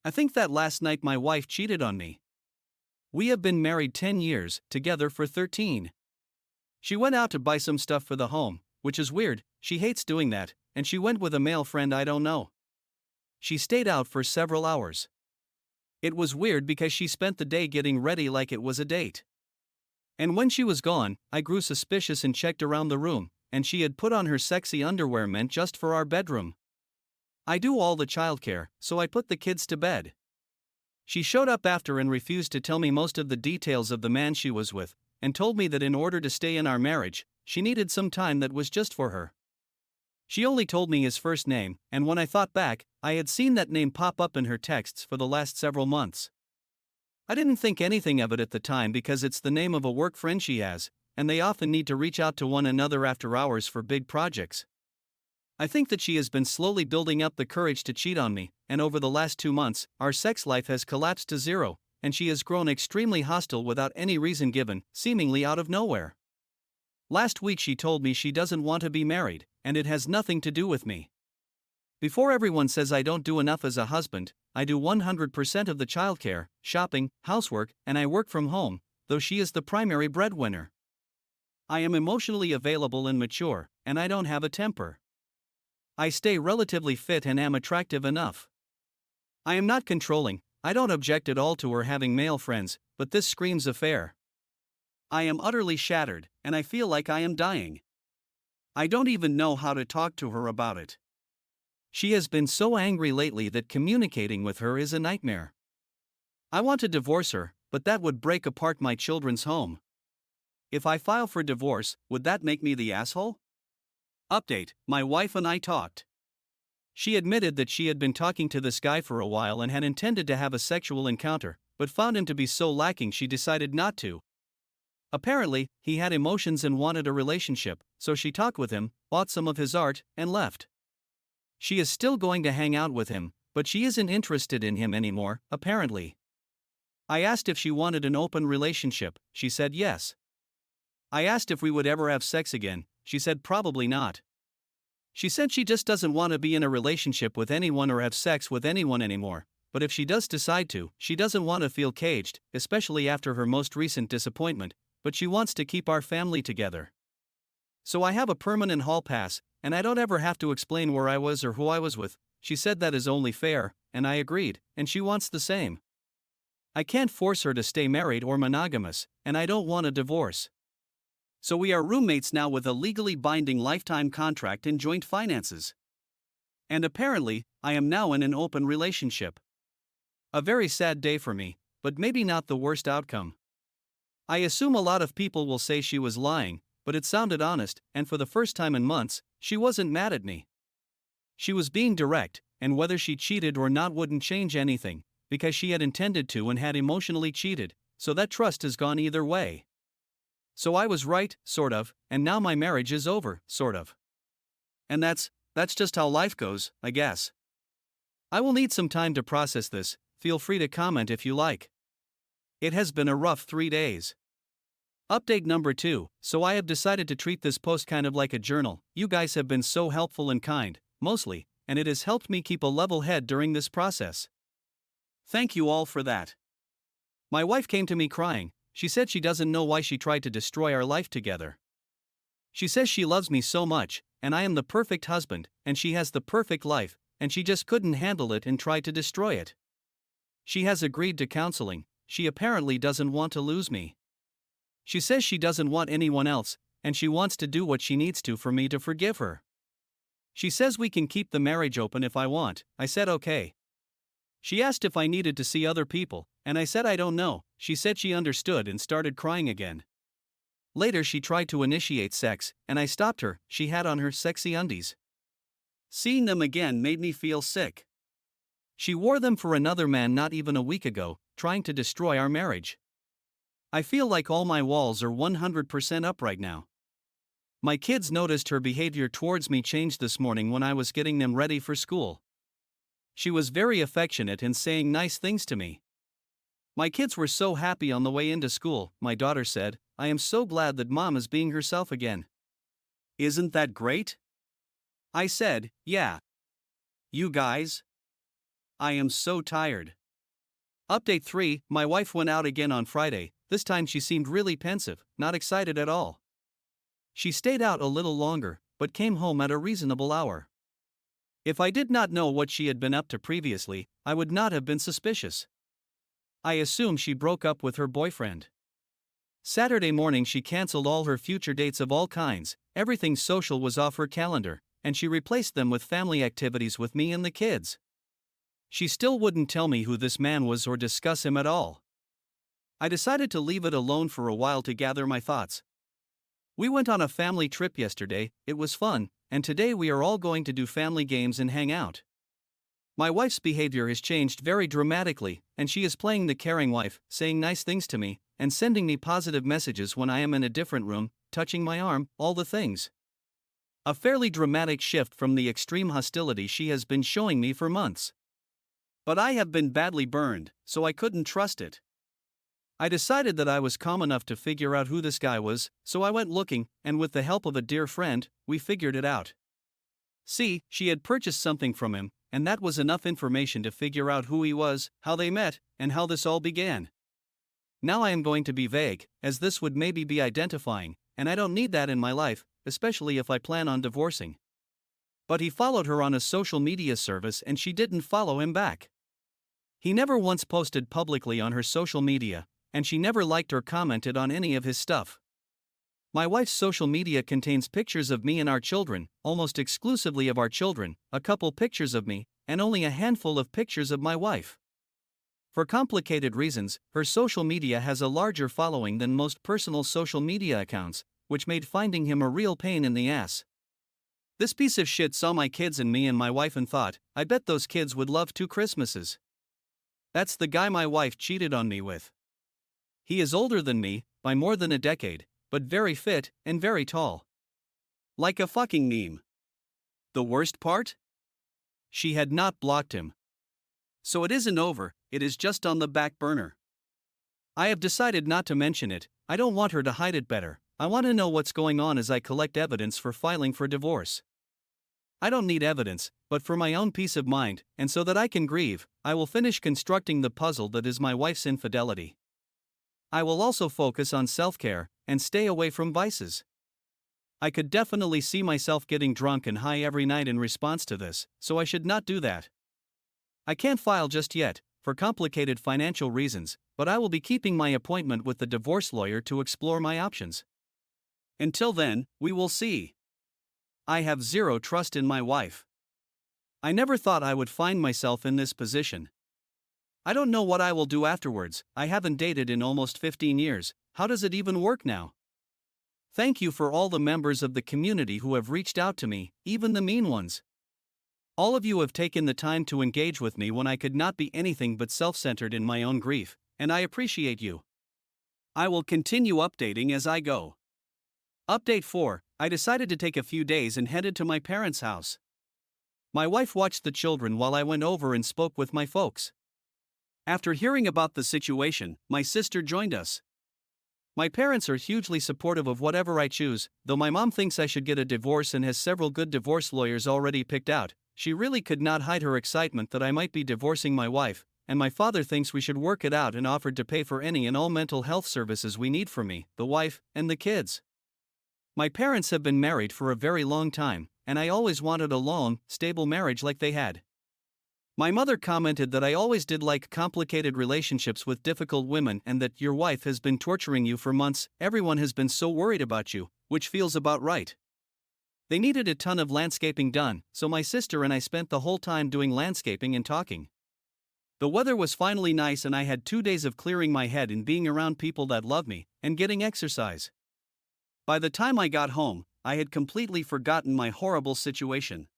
I think that last night my wife cheated on me. We have been married 10 years, together for 13. She went out to buy some stuff for the home, which is weird, she hates doing that, and she went with a male friend I don't know. She stayed out for several hours. It was weird because she spent the day getting ready like it was a date. And when she was gone, I grew suspicious and checked around the room, and she had put on her sexy underwear meant just for our bedroom. I do all the childcare, so I put the kids to bed. She showed up after and refused to tell me most of the details of the man she was with, and told me that in order to stay in our marriage, she needed some time that was just for her. She only told me his first name, and when I thought back, I had seen that name pop up in her texts for the last several months. I didn't think anything of it at the time because it's the name of a work friend she has, and they often need to reach out to one another after hours for big projects. I think that she has been slowly building up the courage to cheat on me, and over the last 2 months, our sex life has collapsed to zero, and she has grown extremely hostile without any reason given, seemingly out of nowhere. Last week she told me she doesn't want to be married, and it has nothing to do with me. Before everyone says I don't do enough as a husband, I do 100% of the childcare, shopping, housework, and I work from home, though she is the primary breadwinner. I am emotionally available and mature, and I don't have a temper. I stay relatively fit and am attractive enough. I am not controlling, I don't object at all to her having male friends, but this screams affair. I am utterly shattered, and I feel like I am dying. I don't even know how to talk to her about it. She has been so angry lately that communicating with her is a nightmare. I want to divorce her, but that would break apart my children's home. If I file for divorce, would that make me the asshole? Update: my wife and I talked. She admitted that she had been talking to this guy for a while and had intended to have a sexual encounter, but found him to be so lacking she decided not to. Apparently, he had emotions and wanted a relationship, so she talked with him, bought some of his art, and left. She is still going to hang out with him, but she isn't interested in him anymore, apparently. I asked if she wanted an open relationship, she said yes. I asked if we would ever have sex again, she said probably not. She said she just doesn't want to be in a relationship with anyone or have sex with anyone anymore, but if she does decide to, she doesn't want to feel caged, especially after her most recent disappointment, but she wants to keep our family together. So I have a permanent hall pass, and I don't ever have to explain where I was or who I was with. She said that is only fair, and I agreed, and she wants the same. I can't force her to stay married or monogamous, and I don't want a divorce. So we are roommates now with a legally binding lifetime contract and joint finances. And apparently, I am now in an open relationship. A very sad day for me, but maybe not the worst outcome. I assume a lot of people will say she was lying, but it sounded honest, and for the first time in months, she wasn't mad at me. She was being direct, and whether she cheated or not wouldn't change anything, because she had intended to and had emotionally cheated, so that trust has gone either way. So I was right, sort of, and now my marriage is over, sort of. And that's just how life goes, I guess. I will need some time to process this, feel free to comment if you like. It has been a rough 3 days. Update number 2, so I have decided to treat this post kind of like a journal. You guys have been so helpful and kind, mostly, and it has helped me keep a level head during this process. Thank you all for that. My wife came to me crying. She said she doesn't know why she tried to destroy our life together. She says she loves me so much, and I am the perfect husband, and she has the perfect life, and she just couldn't handle it and tried to destroy it. She has agreed to counseling. She apparently doesn't want to lose me. She says she doesn't want anyone else, and she wants to do what she needs to for me to forgive her. She says we can keep the marriage open if I want. I said okay. She asked if I needed to see other people, and I said I don't know. She said she understood and started crying again. Later she tried to initiate sex, and I stopped her. She had on her sexy undies. Seeing them again made me feel sick. She wore them for another man not even a week ago, trying to destroy our marriage. I feel like all my walls are 100% up right now. My kids noticed her behavior towards me changed this morning when I was getting them ready for school. She was very affectionate and saying nice things to me. My kids were so happy on the way into school. My daughter said, "I am so glad that Mom is being herself again." Isn't that great? I said, yeah. You guys? I am so tired. Update 3. My wife went out again on Friday. This time she seemed really pensive, not excited at all. She stayed out a little longer, but came home at a reasonable hour. If I did not know what she had been up to previously, I would not have been suspicious. I assume she broke up with her boyfriend. Saturday morning she cancelled all her future dates of all kinds, everything social was off her calendar, and she replaced them with family activities with me and the kids. She still wouldn't tell me who this man was or discuss him at all. I decided to leave it alone for a while to gather my thoughts. We went on a family trip yesterday, it was fun, and today we are all going to do family games and hang out. My wife's behavior has changed very dramatically, and she is playing the caring wife, saying nice things to me, and sending me positive messages when I am in a different room, touching my arm, all the things. A fairly dramatic shift from the extreme hostility she has been showing me for months. But I have been badly burned, so I couldn't trust it. I decided that I was calm enough to figure out who this guy was, so I went looking, and with the help of a dear friend, we figured it out. See, she had purchased something from him, and that was enough information to figure out who he was, how they met, and how this all began. Now I am going to be vague, as this would maybe be identifying, and I don't need that in my life, especially if I plan on divorcing. But he followed her on a social media service and she didn't follow him back. He never once posted publicly on her social media, and she never liked or commented on any of his stuff. My wife's social media contains pictures of me and our children, almost exclusively of our children, a couple pictures of me, and only a handful of pictures of my wife. For complicated reasons, her social media has a larger following than most personal social media accounts, which made finding him a real pain in the ass. This piece of shit saw my kids and me and my wife and thought, I bet those kids would love 2 Christmases. That's the guy my wife cheated on me with. He is older than me, by more than a decade, but very fit and very tall. Like a fucking meme. The worst part? She had not blocked him. So it isn't over, it is just on the back burner. I have decided not to mention it, I don't want her to hide it better, I want to know what's going on as I collect evidence for filing for divorce. I don't need evidence, but for my own peace of mind, and so that I can grieve, I will finish constructing the puzzle that is my wife's infidelity. I will also focus on self-care, and stay away from vices. I could definitely see myself getting drunk and high every night in response to this, so I should not do that. I can't file just yet, for complicated financial reasons, but I will be keeping my appointment with the divorce lawyer to explore my options. Until then, we will see. I have zero trust in my wife. I never thought I would find myself in this position. I don't know what I will do afterwards, I haven't dated in almost 15 years, how does it even work now? Thank you for all the members of the community who have reached out to me, even the mean ones. All of you have taken the time to engage with me when I could not be anything but self-centered in my own grief, and I appreciate you. I will continue updating as I go. Update 4, I decided to take a few days and headed to my parents' house. My wife watched the children while I went over and spoke with my folks. After hearing about the situation, my sister joined us. My parents are hugely supportive of whatever I choose, though my mom thinks I should get a divorce and has several good divorce lawyers already picked out. She really could not hide her excitement that I might be divorcing my wife, and my father thinks we should work it out and offered to pay for any and all mental health services we need for me, the wife, and the kids. My parents have been married for a very long time, and I always wanted a long, stable marriage like they had. My mother commented that I always did like complicated relationships with difficult women and that your wife has been torturing you for months, everyone has been so worried about you, which feels about right. They needed a ton of landscaping done, so my sister and I spent the whole time doing landscaping and talking. The weather was finally nice and I had 2 days of clearing my head and being around people that love me, and getting exercise. By the time I got home, I had completely forgotten my horrible situation.